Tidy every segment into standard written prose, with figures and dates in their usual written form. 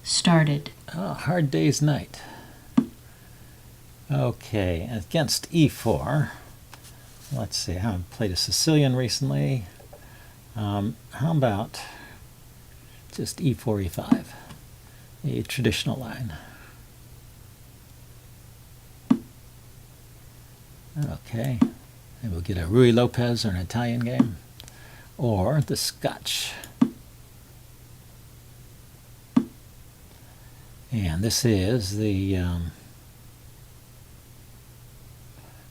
Started. Oh, hard day's night. Okay, against e4. Let's see, I haven't played a Sicilian recently. How about just e4, e5, a traditional line. Okay, maybe we'll get a Rui Lopez or an Italian game, or the Scotch. And this is the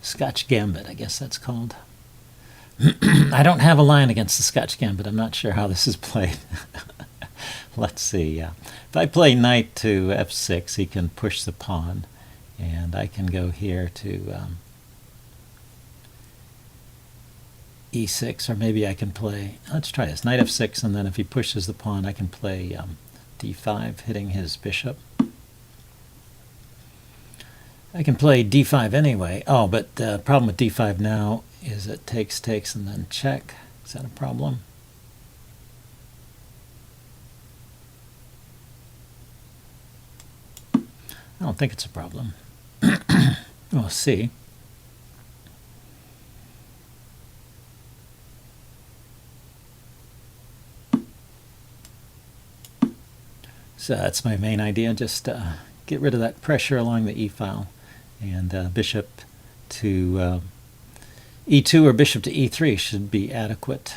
Scotch gambit, I guess that's called. I don't have a line against the Scotch gambit. I'm not sure how this is played. Let's see. If I play knight to f6, he can push the pawn, and I can go here to e6, or maybe I can play, let's try this, knight f6, and then if he pushes the pawn, I can play d5, hitting his bishop. I can play d5 anyway. Oh, but the problem with d5 now is it takes, and then check. Is that a problem? I don't think it's a problem. We'll see. So that's my main idea, just get rid of that pressure along the e-file, and bishop to e2 or bishop to e3 should be adequate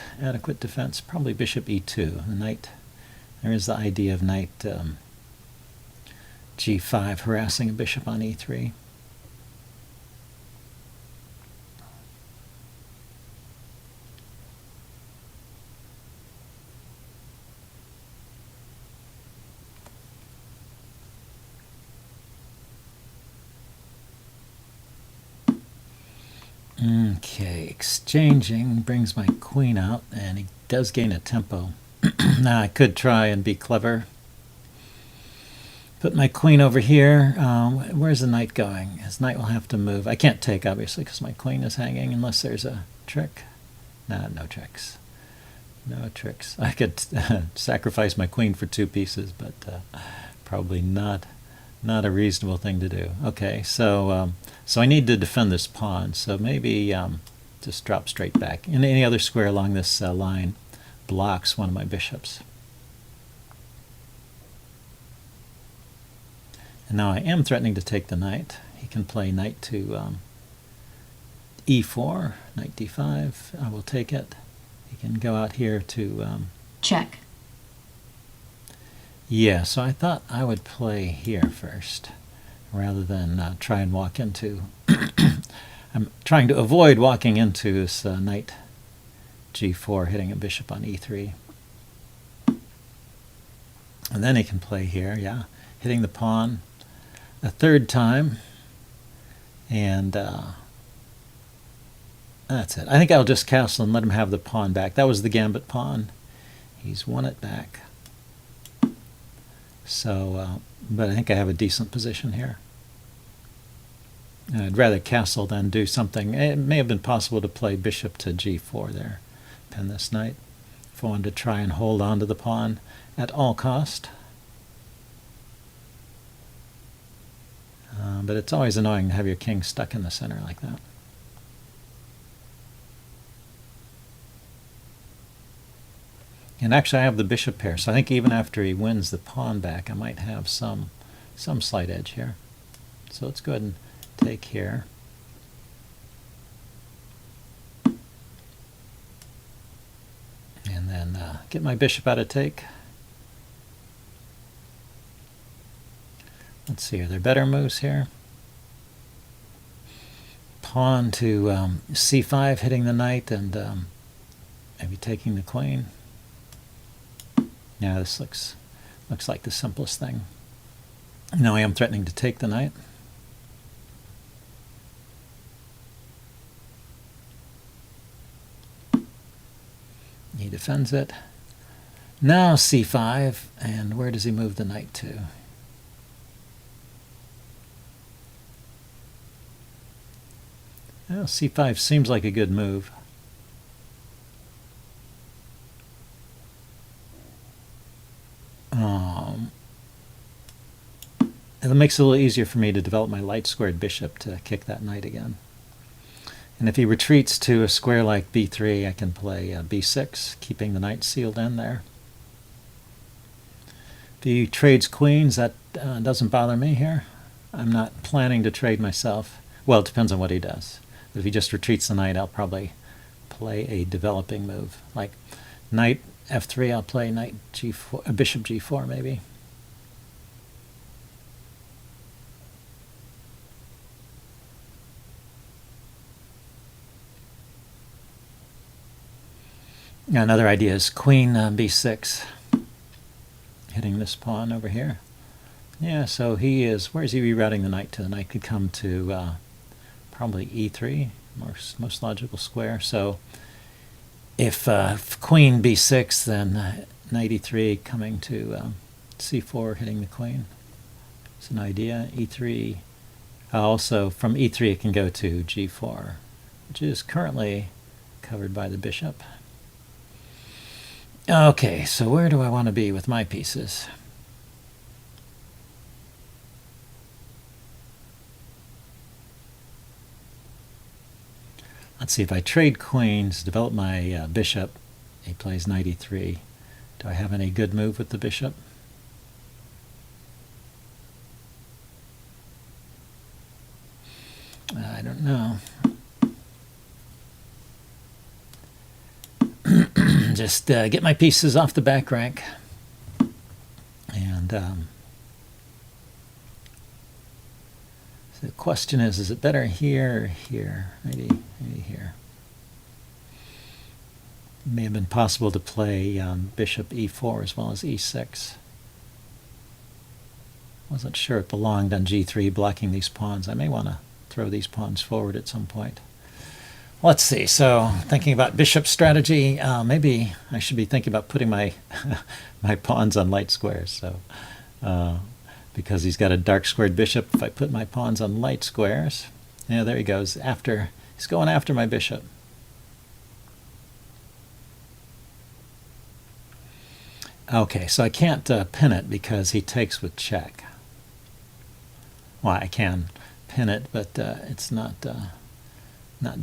defense. Probably bishop e2. The knight, there is the idea of knight g5 harassing a bishop on e3. Okay, exchanging brings my queen out, and he does gain a tempo. Now I could try and be clever. Put my queen over here. Where's the knight going? His knight will have to move. I can't take, obviously, because my queen is hanging, unless there's a trick. Nah, no tricks. No tricks. I could sacrifice my queen for 2 pieces, but probably not a reasonable thing to do. Okay, so I need to defend this pawn, so maybe just drop straight back. And any other square along this line blocks one of my bishops. And now I am threatening to take the knight. He can play knight to e4, knight d5. I will take it. He can go out here to Check. yeah, so I thought I would play here first, rather than try and walk into I'm trying to avoid walking into this knight g4, hitting a bishop on e3. And then he can play here, yeah, hitting the pawn a 3rd time, and that's it. I think I'll just castle and let him have the pawn back. That was the gambit pawn. He's won it back. So, but I think I have a decent position here. I'd rather castle than do something. It may have been possible to play bishop to g4 there, pin this knight, if I wanted to try and hold on to the pawn at all cost. But it's always annoying to have your king stuck in the center like that. And actually I have the bishop pair, so I think even after he wins the pawn back, I might have some slight edge here. So let's go ahead and take here. And then get my bishop out of take. Let's see, are there better moves here? Pawn to c5, hitting the knight, and maybe taking the queen. Yeah, this looks like the simplest thing. Now I am threatening to take the knight. He defends it. Now c5, and where does he move the knight to? Well, c5 seems like a good move. it makes it a little easier for me to develop my light squared bishop to kick that knight again. And if he retreats to a square like b3, I can play b6, keeping the knight sealed in there. If he trades queens, that doesn't bother me here. I'm not planning to trade myself. Well, it depends on what he does. But if he just retreats the knight, I'll probably play a developing move. Like knight f3, I'll play knight g4, bishop g4 maybe. Another idea is queen b6, hitting this pawn over here. Yeah, so he is, where is he rerouting the knight to? The knight could come to probably e3, most logical square. So if queen b6, then knight e3 coming to c4, hitting the queen. It's an idea. e3, also from e3 it can go to g4, which is currently covered by the bishop. Okay, so where do I want to be with my pieces? Let's see, if I trade queens, develop my bishop, he plays knight e3. Do I have any good move with the bishop? I don't know. Just get my pieces off the back rank. And the question is it better here or here? Maybe here. It may have been possible to play bishop e4 as well as e6. Wasn't sure it belonged on g3, blocking these pawns. I may want to throw these pawns forward at some point. Let's see, so thinking about bishop strategy, maybe I should be thinking about putting my my pawns on light squares. So because he's got a dark squared bishop, if I put my pawns on light squares, yeah, there he goes. He's going after my bishop. Okay, so I can't pin it because he takes with check. Well, I can pin it, but it's not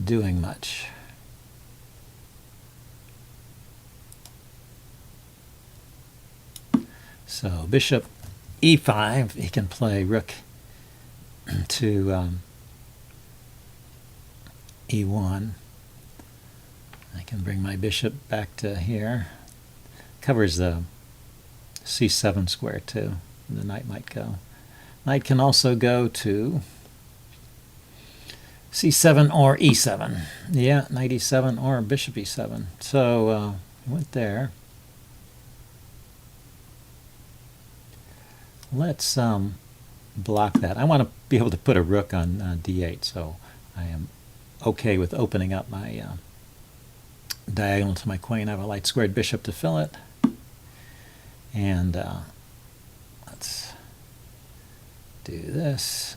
doing much. So bishop e5, he can play rook to e1. I can bring my bishop back to here. Covers the c7 square too. The knight might go. Knight can also go to c7 or e7. Yeah, knight e7 or bishop e7. So went there. Let's block that. I want to be able to put a rook on d8, so I am okay with opening up my diagonal to my queen. I have a light squared bishop to fill it. And let's do this.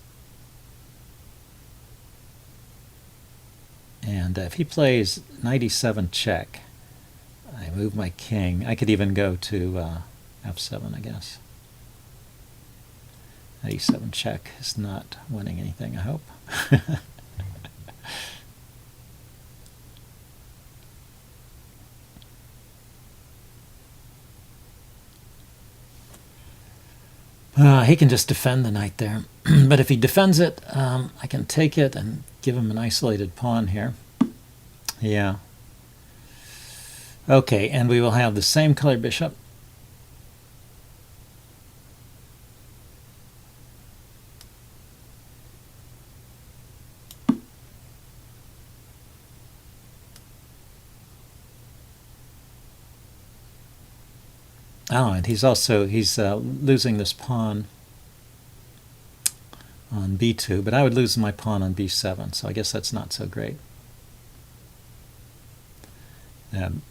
And if he plays knight e7 check, I move my king. I could even go to f7, I guess. Knight e7 check is not winning anything, I hope. He can just defend the knight there. But if he defends it, I can take it and give him an isolated pawn here. Yeah. Okay, and we will have the same color bishop. Oh, and he's losing this pawn on b2, but I would lose my pawn on b7, so I guess that's not so great.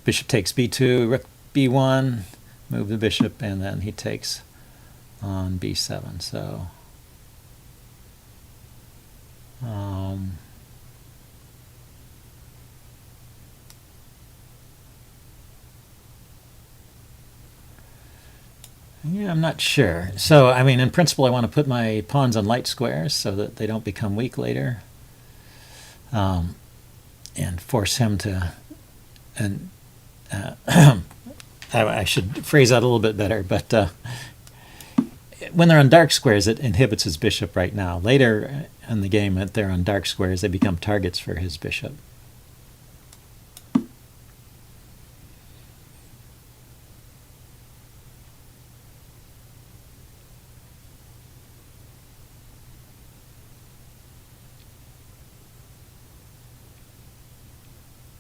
Bishop takes b2, rook b1, move the bishop, and then he takes on b7. So Yeah, I'm not sure. So, I mean, in principle, I want to put my pawns on light squares so that they don't become weak later, and force him to. And I should phrase that a little bit better, but when they're on dark squares, it inhibits his bishop right now. Later in the game, if they're on dark squares, they become targets for his bishop.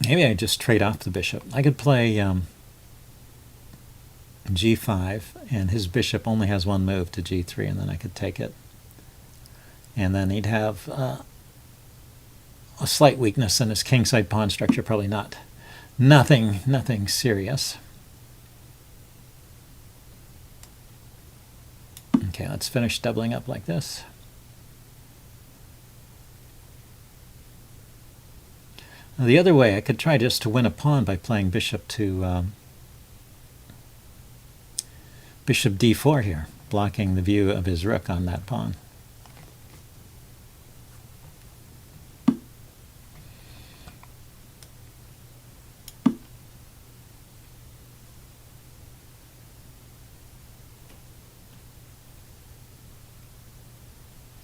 Maybe I just trade off the bishop. I could play g5, and his bishop only has one move to g3, and then I could take it. And then he'd have a slight weakness in his kingside pawn structure, probably nothing serious. Okay, let's finish doubling up like this. Now, the other way, I could try just to win a pawn by playing bishop to bishop d4 here, blocking the view of his rook on that pawn.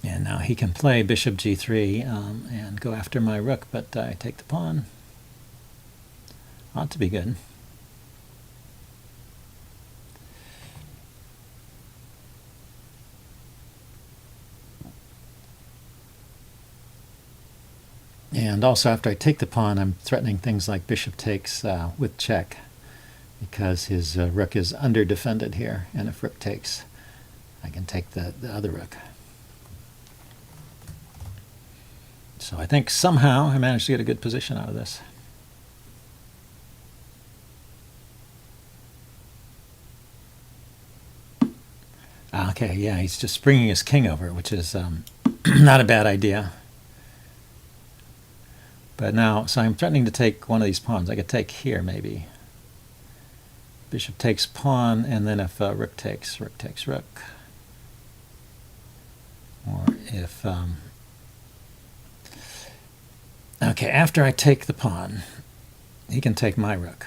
And now he can play bishop g3 and go after my rook, but I take the pawn. Ought to be good. And also, after I take the pawn, I'm threatening things like bishop takes with check, because his rook is under-defended here, and if rook takes, I can take the other rook. So I think somehow I managed to get a good position out of this. Okay, yeah, he's just bringing his king over, which is not a bad idea. But now, so I'm threatening to take one of these pawns. I could take here, maybe. Bishop takes pawn, and then if rook takes rook. Or if... okay, after I take the pawn, he can take my rook.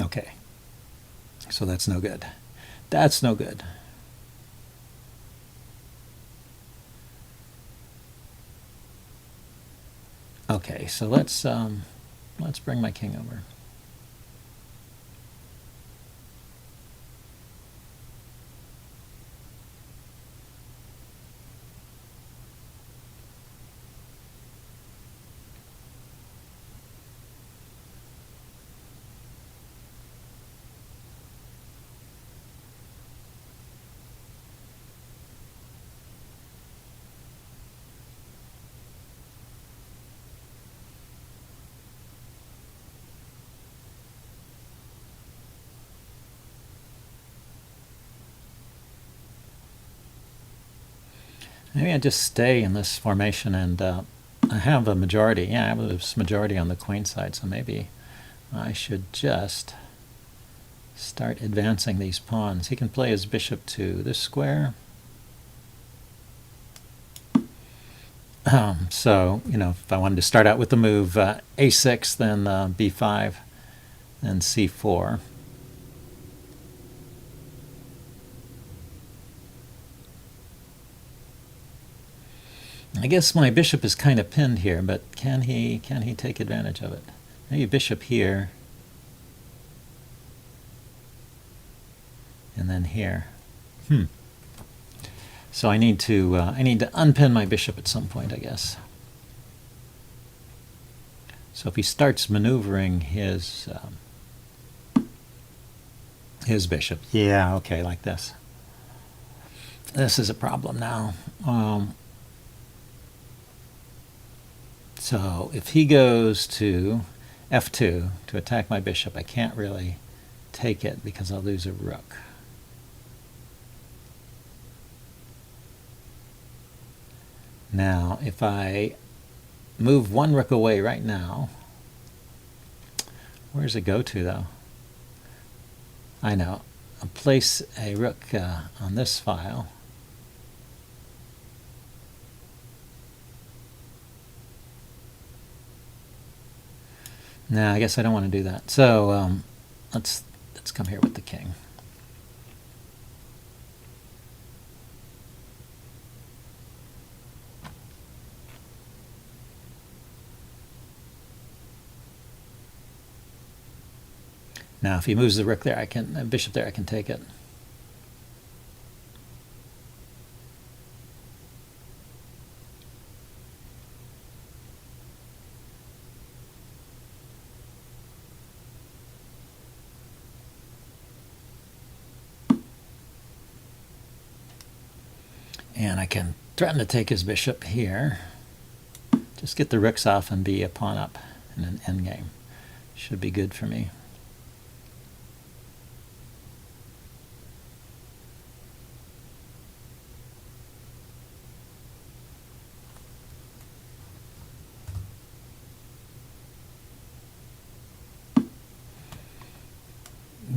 Okay. So that's no good. That's no good. Okay, so let's bring my king over. Maybe I just stay in this formation, and I have a majority. Yeah, I have a majority on the queen side, so maybe I should just start advancing these pawns. He can play his bishop to this square. So, you know, if I wanted to start out with the move a6, then b5, then c4. I guess my bishop is kind of pinned here, but can he take advantage of it? Maybe bishop here, and then here. So I need to unpin my bishop at some point, I guess. So if he starts maneuvering his bishop, yeah, okay, like this. This is a problem now. So if he goes to f2 to attack my bishop, I can't really take it because I'll lose a rook. Now, if I move one rook away right now, where does it go to, though? I know. place a rook on this file. No, I guess I don't want to do that. So let's come here with the king. Now, if he moves the rook there, I can bishop there. I can take it. And I can threaten to take his bishop here. Just get the rooks off and be a pawn up in an endgame. Should be good for me.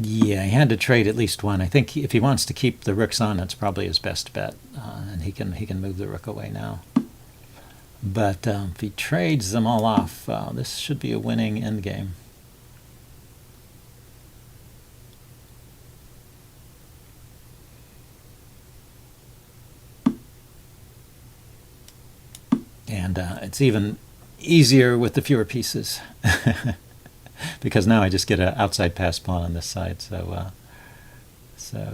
Yeah, he had to trade at least one. I think if he wants to keep the rooks on, it's probably his best bet, and he can move the rook away now. But if he trades them all off, this should be a winning endgame. And it's even easier with the fewer pieces. Because now I just get an outside pass pawn on this side, so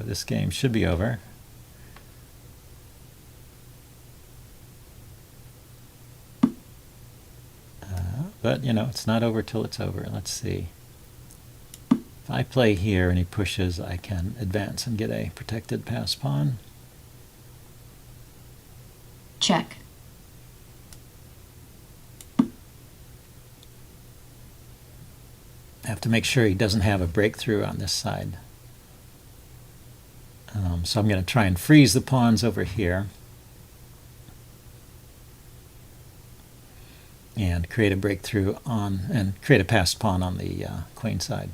this game should be over. But you know, it's not over till it's over. Let's see. If I play here and he pushes, I can advance and get a protected pass pawn. Check. I have to make sure he doesn't have a breakthrough on this side. So I'm going to try and freeze the pawns over here and create a breakthrough on, and create a passed pawn on the queen side.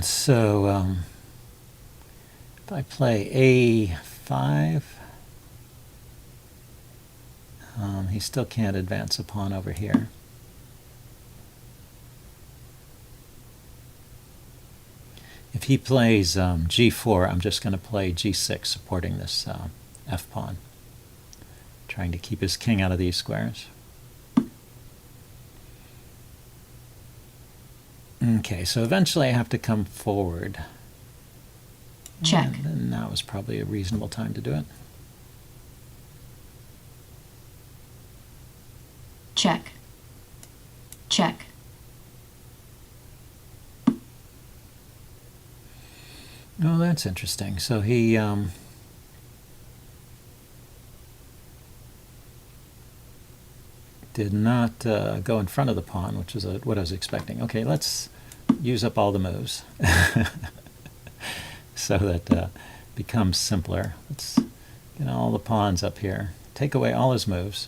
So if I play A5, he still can't advance a pawn over here. If he plays G4, I'm just going to play G6, supporting this F pawn, trying to keep his king out of these squares. Okay, so eventually I have to come forward. Check. And now is probably a reasonable time to do it. Check. Check. Oh, that's interesting. So he did not go in front of the pawn, which is what I was expecting. Okay, let's use up all the moves so that it becomes simpler. Let's get all the pawns up here. Take away all his moves.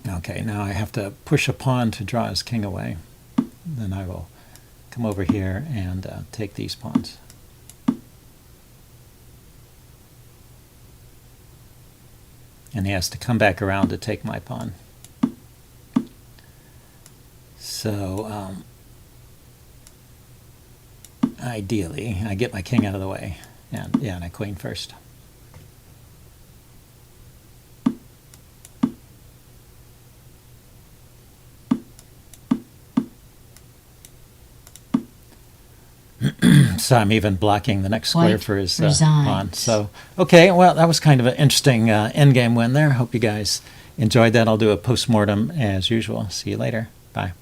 Okay, now I have to push a pawn to draw his king away. Then I will come over here and take these pawns. And he has to come back around to take my pawn. So ideally, I get my king out of the way, and I queen first. So I'm even blocking the next square White for his resigns. pawn. So, okay, well, that was kind of an interesting endgame win there. Hope you guys enjoyed that. I'll do a postmortem as usual. See you later. Bye.